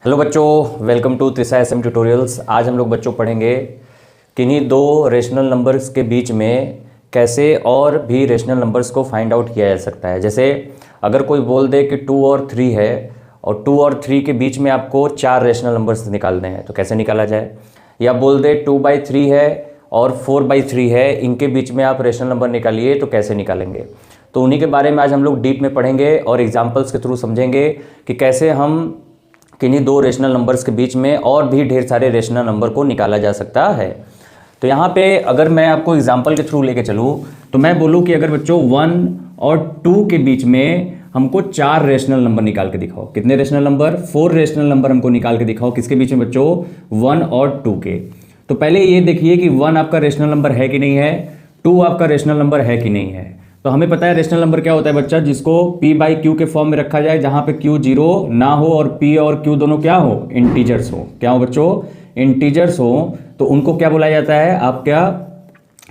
Hello बच्चों, welcome to Trisha SM tutorials. आज हम लोग बच्चों पढ़ेंगे किन्हीं दो रेशनल नंबर्स के बीच में कैसे और भी रेशनल नंबर्स को फाइंड आउट किया जा सकता है। जैसे अगर कोई बोल दे कि 2 और 3 है और 2 और 3 के बीच में आपको 4 रेशनल नंबर्स निकालने हैं, तो कैसे निकाला जाए। या बोल दे 2/3 है और 4/3 है, इनके बीच में आप रेशनल नंबर निकालिए तो कैसे निकालेंगे। तो उन्हीं के बारे में आज हम लोग डीप में पढ़ेंगे और एग्जाम्पल्स के थ्रू समझेंगे कि कैसे हम किन्हीं दो रेशनल नंबर्स के बीच में और भी ढेर सारे रेशनल नंबर को निकाला जा सकता है। तो यहाँ पे अगर मैं आपको एग्जांपल के थ्रू लेके चलूँ तो मैं बोलूँ कि अगर बच्चों 1 और 2 के बीच में हमको 4 रेशनल नंबर निकाल के दिखाओ। कितने रेशनल नंबर? 4 रेशनल नंबर हमको निकाल के दिखाओ। किसके बीच में बच्चों? 1 और 2 के। तो पहले ये देखिए कि 1 आपका रेशनल नंबर है कि नहीं है, 2 आपका रेशनल नंबर है कि नहीं है। तो हमें पता है रेशनल नंबर क्या होता है बच्चा, जिसको p/q के फॉर्म में रखा जाए, जहां पे q 0 ना हो और p और q दोनों क्या हो? इंटीजर्स हो। क्या हो बच्चों? इंटीजर्स हो। तो उनको क्या बोला जाता है? आपका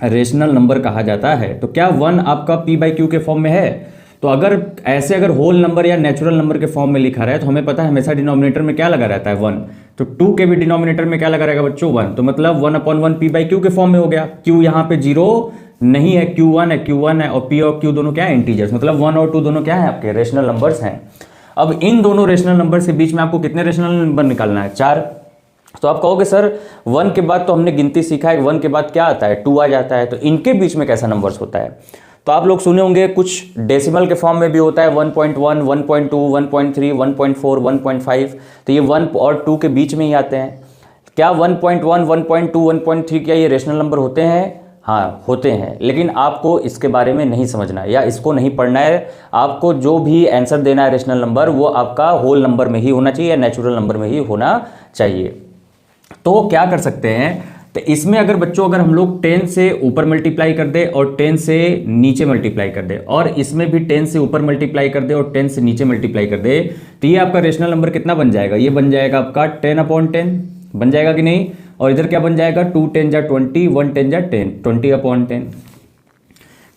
रेशनल नंबर कहा जाता है। तो क्या 1 आपका p/q के फॉर्म में है? तो अगर ऐसे अगर होल नंबर या नेचुरल नंबर के फॉर्म में लिखा रहा है तो हमें पता है हमेशा डिनोमिनेटर में क्या लगा रहता है? 1। तो 2 के भी डिनोमिनेटर में क्या लगा रहेगा बच्चों? 1। तो मतलब 1/1 p/q के फॉर्म में हो गया। q यहाँ पे 0 नहीं है, q1 है, q1 है और p और q दोनों क्या है? इंटीजर्स। मतलब 1 और 2 दोनों क्या है? आपके रेशनल नंबर्स हैं। अब इन दोनों रेशनल नंबर के बीच में आपको कितने रेशनल नंबर निकालना है? 4। तो आप कहोगे सर 1 के बाद तो हमने गिनती सीखा है, 1 के बाद क्या आता है? 2 आ जाता है। तो इनके बीच में कैसा नंबर्स होता है? तो आप लोग सुने होंगे कुछ डेसिमल के फॉर्म में भी होता है, 1.1, 1.2, 1.3, 1.4, 1.5। तो ये 1 और 2 के बीच में ही आते हैं। क्या 1.1, 1.2, 1.3 क्या ये रेशनल नंबर होते हैं? हाँ होते हैं, लेकिन आपको इसके बारे में नहीं समझना है या इसको नहीं पढ़ना है। आपको जो भी आंसर देना है रेशनल नंबर, वो आपका होल नंबर में ही होना चाहिए या नेचुरल नंबर में ही होना चाहिए। तो क्या कर सकते हैं, तो इसमें अगर बच्चों अगर हम लोग 10 से ऊपर मल्टीप्लाई कर दे और 10 से नीचे मल्टीप्लाई कर दे, और इसमें भी 10 से ऊपर मल्टीप्लाई कर दे और 10 से नीचे मल्टीप्लाई कर दे, तो ये आपका रेशनल नंबर कितना बन जाएगा? ये बन जाएगा आपका 10/10 बन जाएगा कि नहीं। और इधर क्या बन जाएगा? 2 10 जा 20, 1 10 जा 10, 20/10।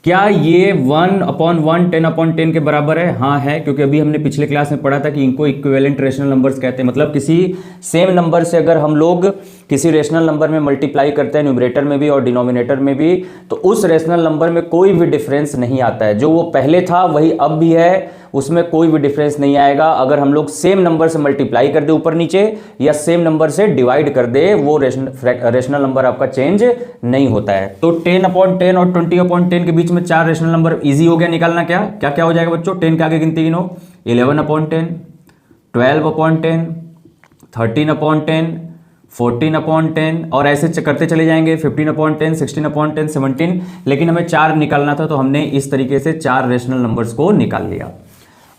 क्या ये 1/1 10/10 के बराबर है? हाँ है, क्योंकि अभी हमने पिछले क्लास में पढ़ा था कि इनको इक्विवेलेंट रेशनल नंबर्स कहते हैं। मतलब किसी सेम नंबर से अगर हम लोग किसी रेशनल नंबर में मल्टीप्लाई करते हैं, न्यूमरेटर में भी और डिनोमिनेटर में भी, तो उस रेशनल नंबर में कोई भी डिफरेंस नहीं आता है। जो वो पहले था वही अब भी है, उसमें कोई भी डिफरेंस नहीं आएगा। अगर हम लोग सेम नंबर से मल्टीप्लाई कर दे ऊपर नीचे या सेम नंबर से डिवाइड कर दे, वो रेशनल नंबर आपका चेंज नहीं होता है। तो 10/10 और 20/10 के बीच में 4 रेशनल नंबर इजी हो गया निकालना। क्या क्या क्या हो जाएगा बच्चों? 10 के आगे गिनती गिनो, 11/10, 12/10, 13/10, 14/10 और ऐसे करते चले जाएंगे, 15/10, 16/10, 17। लेकिन हमें 4 निकालना था तो हमने इस तरीके से 4 रेशनल नंबर्स को निकाल लिया।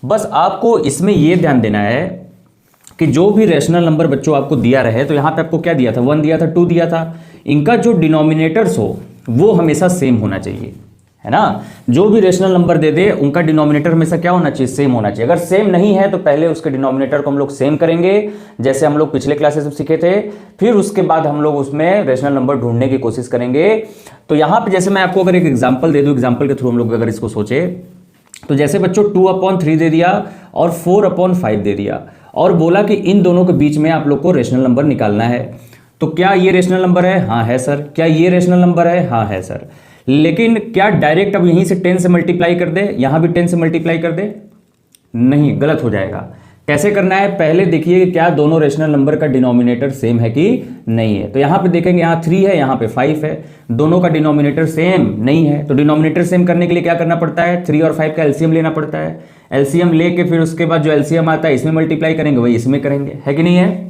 बस आपको इसमें यह ध्यान देना है कि जो भी रेशनल नंबर बच्चों आपको दिया रहे, तो यहां पे आपको क्या दिया था? 1 दिया था, 2 दिया था। इनका जो डिनोमिनेटर्स हो वो हमेशा सेम होना चाहिए, है ना। जो भी रेशनल नंबर दे दे उनका डिनोमिनेटर हमेशा क्या होना चाहिए? सेम होना चाहिए। अगर सेम नहीं है तो पहले उसके डिनोमिनेटर को हम लोग सेम करेंगे, जैसे हम लोग पिछले क्लासेस में सीखे थे। फिर उसके बाद हम लोग उसमें रेशनल नंबर ढूंढने की कोशिश करेंगे। तो यहां पे जैसे मैं आपको अगर एक एग्जांपल दे दूं, एग्जांपल के थ्रू हम लोग अगर इसको सोचे, तो जैसे बच्चों 2/3 दे दिया और 4/5 दे दिया और बोला कि इन दोनों के बीच में आप लोग को रेशनल नंबर निकालना है। तो क्या ये रेशनल नंबर है? हाँ है सर। क्या ये रेशनल नंबर है? हाँ है सर। लेकिन क्या डायरेक्ट अब यहीं से 10 से मल्टीप्लाई कर दे, यहां भी 10 से मल्टीप्लाई कर दे? नहीं, गलत हो जाएगा। कैसे करना है? पहले देखिए कि क्या दोनों रेशनल नंबर का डिनोमिनेटर सेम है कि नहीं है। तो यहां पे देखेंगे, यहां 3 है, यहां पे 5 है, दोनों का डिनोमिनेटर सेम नहीं है। तो डिनोमिनेटर सेम करने के लिए क्या करना पड़ता है? 3 और 5 का एलसीएम लेना पड़ता है। एलसीएम लेके फिर उसके बाद जो एलसीएम आता है इसमें मल्टीप्लाई करेंगे, वही इसमें करेंगे, है कि नहीं है।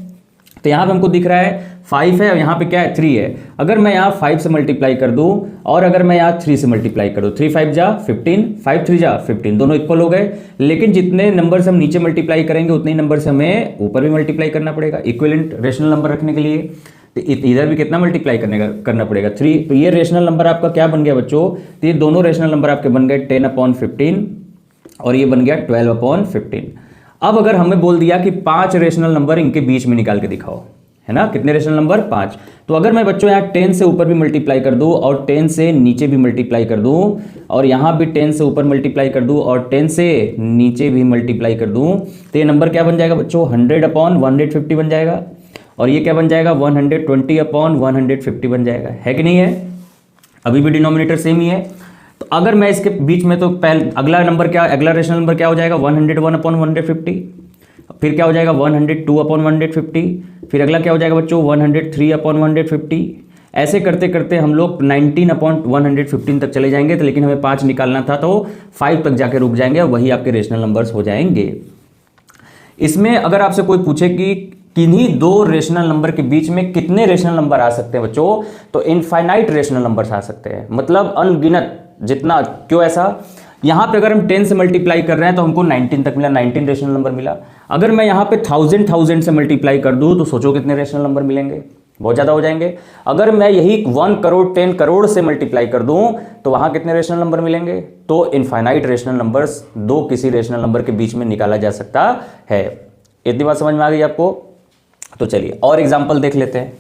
तो यहां पे हमको दिख रहा है 5 है और यहां पे क्या है? 3 है। अगर मैं यहां 5 से मल्टीप्लाई कर दूं और अगर मैं यहां 3 से मल्टीप्लाई कर दूं, 3 5 जा 15, 5 3 जा 15, दोनों इक्वल हो गए। लेकिन जितने नंबर से हम नीचे मल्टीप्लाई करेंगे उतने ही नंबर से हमें ऊपर भी मल्टीप्लाई करना पड़ेगा इक्विवेलेंट रेशनल नंबर रखने के लिए। तो इधर भी कितना मल्टीप्लाई करना पड़ेगा? 3। तो ये रेशनल नंबर आपका क्या बन गया बच्चों? तो ये दोनों रेशनल नंबर आपके बन गए 10/15 और ये बन गया 12/15। अब अगर हमें बोल दिया कि 5 रेशनल नंबर इनके बीच में निकाल के दिखाओ, है ना। कितने रेशनल नंबर? 5। तो अगर मैं बच्चों यहाँ 10 से ऊपर भी मल्टीप्लाई कर दूँ और 10 से नीचे भी मल्टीप्लाई कर दूँ और यहाँ भी 10 से ऊपर मल्टीप्लाई कर दूँ और 10 से नीचे भी मल्टीप्लाई कर दूँ, तो ये नंबर क्या बन जाएगा बच्चों? 100/150 बन जाएगा। और ये क्या बन जाएगा? 120/150 बन जाएगा, है कि नहीं है? अभी भी डिनोमिनेटर सेम ही है। तो अगर मैं इसके बीच में, तो पहले अगला रेशनल नंबर क्या हो जाएगा? 101/150। फिर क्या हो जाएगा? 102/150। फिर अगला क्या हो जाएगा बच्चों? 103/150। ऐसे करते करते हम लोग 19/115 तक चले जाएंगे। तो लेकिन हमें 5 निकालना था, तो 5 तक जाके रुक जाएंगे और वही आपके रेशनल नंबर्स हो जाएंगे। इसमें अगर आपसे कोई पूछे कि किन्हीं दो रेशनल नंबर के बीच में कितने रेशनल नंबर आ सकते हैं बच्चों, तो इनफाइनाइट रेशनल नंबर्स आ सकते हैं, मतलब अनगिनत जितना। क्यों ऐसा? यहाँ पे अगर हम 10 से मल्टीप्लाई कर रहे हैं तो हमको 19 तक मिला, 19 रेशनल नंबर मिला। अगर मैं यहाँ पे 1000 से मल्टीप्लाई कर दूँ तो सोचो कितने रेशनल नंबर मिलेंगे? बहुत ज़्यादा हो जाएंगे। अगर मैं यही 1 करोड़ 10 करोड़ से मल्टीप्लाई कर दूँ तो वहाँ कितने रेशनल नंबर मिलेंगे? तो इनफाइनाइट रेशनल नंबर्स दो किसी रेशनल नंबर के बीच में निकाला जा सकता है। इतनी बात समझ में आ गई आपको? तो चलिए और एग्जाम्पल देख लेते हैं।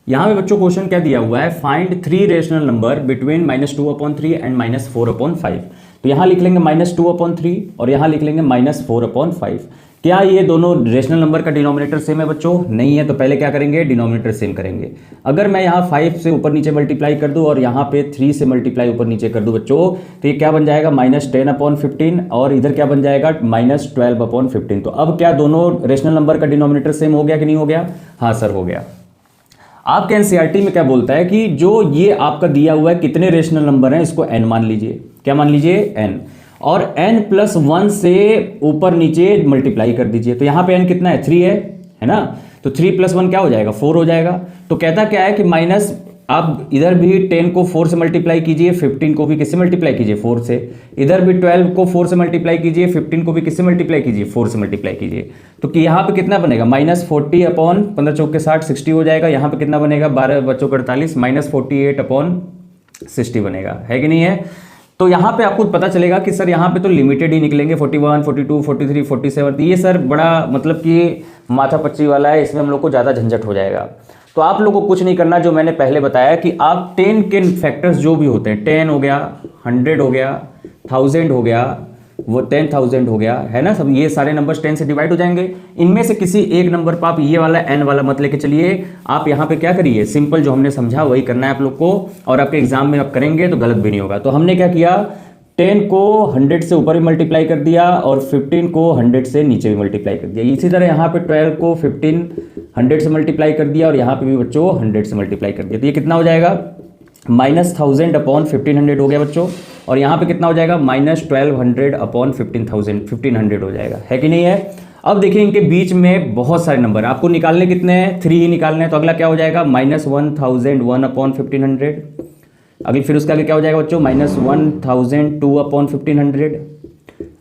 यहाँ पे बच्चों क्वेश्चन क्या दिया हुआ है? Find 3 rational number between -2/3 and -4/5। तो यहाँ लिख लेंगे -2/3 और यहाँ लिख लेंगे -4/5। क्या ये दोनों रेशनल नंबर का डिनोमिनेटर सेम है बच्चों? नहीं है। तो पहले क्या करेंगे? डिनोमिनेटर सेम करेंगे। अगर मैं यहाँ 5 से ऊपर नीचे मल्टीप्लाई कर दूँ और यहाँ पे 3 से मल्टीप्लाई ऊपर नीचे कर दूँ बच्चों, तो ये क्या बन जाएगा? -10/15 और इधर क्या बन जाएगा? -12/15। तो अब क्या दोनों रेशनल नंबर का डिनोमिनेटर सेम हो गया कि नहीं हो गया? हाँ सर, हो गया। आपके एनसीईआरटी में क्या बोलता है कि जो ये आपका दिया हुआ है कितने रेशनल नंबर हैं, इसको n मान लीजिए। क्या मान लीजिए? n। और n+1 से ऊपर नीचे मल्टीप्लाई कर दीजिए। तो यहाँ पे n कितना है? 3 है ना। तो 3+1 क्या हो जाएगा? 4 हो जाएगा। तो कहता क्या है कि माइनस, आप इधर भी 10 को 4 से मल्टीप्लाई कीजिए, 15 को भी किससे मल्टीप्लाई कीजिए? 4 से। इधर भी 12 को 4 से मल्टीप्लाई कीजिए, 15 को भी किससे मल्टीप्लाई कीजिए? 4 से मल्टीप्लाई कीजिए। तो कि यहाँ पे कितना बनेगा? -40/15 × 60 हो जाएगा। यहाँ पे कितना बनेगा? 12×48 -48/60 बनेगा, है कि नहीं है? तो यहाँ पे आपको पता चलेगा कि सर यहाँ पे तो लिमिटेड ही निकलेंगे, 41, 42, 43, 47। ये सर बड़ा मतलब कि माथा पच्ची वाला है, इसमें हम लोग को ज़्यादा झंझट हो जाएगा। तो आप लोग को कुछ नहीं करना, जो मैंने पहले बताया कि आप 10 के फैक्टर्स जो भी होते हैं, 10 हो गया, 100 हो गया, 1000 हो गया, वो 10,000 हो गया, है ना। सब ये सारे नंबर्स 10 से डिवाइड हो जाएंगे। इनमें से किसी एक नंबर पर आप ये वाला n वाला मत लेके चलिए। आप यहाँ पे क्या करिए? सिंपल जो हमने समझा वही करना है आप लोग को, और आपके एग्जाम में आप करेंगे तो गलत भी नहीं होगा। तो हमने क्या किया? 10 को 100 से ऊपर भी मल्टीप्लाई कर दिया और 15 को 100 से नीचे भी मल्टीप्लाई कर दिया। इसी तरह यहाँ पे 12 को 15 100 से मल्टीप्लाई कर दिया और यहाँ पे भी बच्चों 100 से मल्टीप्लाई कर दिया। तो ये कितना हो जाएगा? -1000/1500 हो गया बच्चों। और यहाँ पे कितना हो जाएगा? -1200/1500 हो जाएगा, है कि नहीं है? अब देखिए इनके बीच में बहुत सारे नंबर आपको निकालने, कितने हैं? 3 ही निकालने हैं। तो अगला क्या हो जाएगा? -1001/1500। अगली फिर उसके आगे क्या हो जाएगा बच्चों? -1002/1500।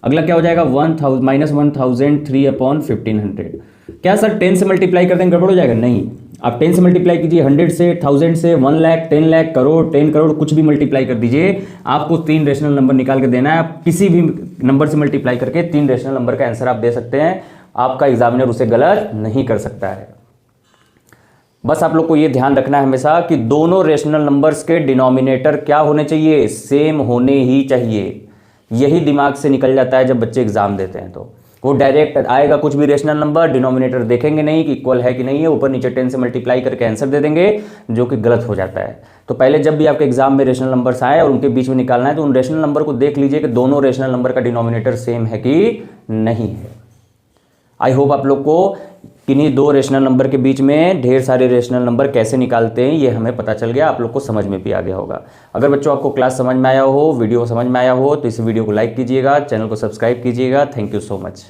अगला क्या हो जाएगा? -1003/1500। क्या सर 10 से मल्टीप्लाई कर देंगे गड़बड़ हो जाएगा? नहीं। आप 10 से मल्टीप्लाई कीजिए, 100 से, 1000 से, 1 लाख, 10 लाख, करोड़, 10 करोड़, कुछ भी मल्टीप्लाई कर दीजिए। आपको 3 रेशनल नंबर निकाल के देना है। आप किसी भी नंबर से मल्टीप्लाई करके 3 रेशनल नंबर का आंसर आप दे सकते हैं। आपका एग्जामिनर उसे गलत नहीं कर सकता है। बस आप लोग को ये ध्यान रखना है हमेशा कि दोनों रेशनल नंबर्स के डिनोमिनेटर क्या होने चाहिए? सेम होने ही चाहिए। यही दिमाग से निकल जाता है जब बच्चे एग्जाम देते हैं। तो वो डायरेक्ट आएगा कुछ भी रेशनल नंबर, डिनोमिनेटर देखेंगे नहीं कि इक्वल है कि नहीं है, ऊपर नीचे 10 से मल्टीप्लाई करके आंसर दे देंगे, जो कि गलत हो जाता है। तो पहले जब भी आपके एग्जाम में रेशनल नंबर्स आए और उनके बीच में निकालना है तो उन रेशनल नंबर को देख लीजिए कि दोनों रेशनल नंबर का डिनोमिनेटर सेम है कि नहीं है। आई होप आप लोग को किन्हीं दो रेशनल नंबर के बीच में ढेर सारे रेशनल नंबर कैसे निकालते हैं ये हमें पता चल गया, आप लोग को समझ में भी आ गया होगा। अगर बच्चों आपको क्लास समझ में आया हो, वीडियो समझ में आया हो, तो इस वीडियो को लाइक कीजिएगा, चैनल को सब्सक्राइब कीजिएगा। Thank you so much.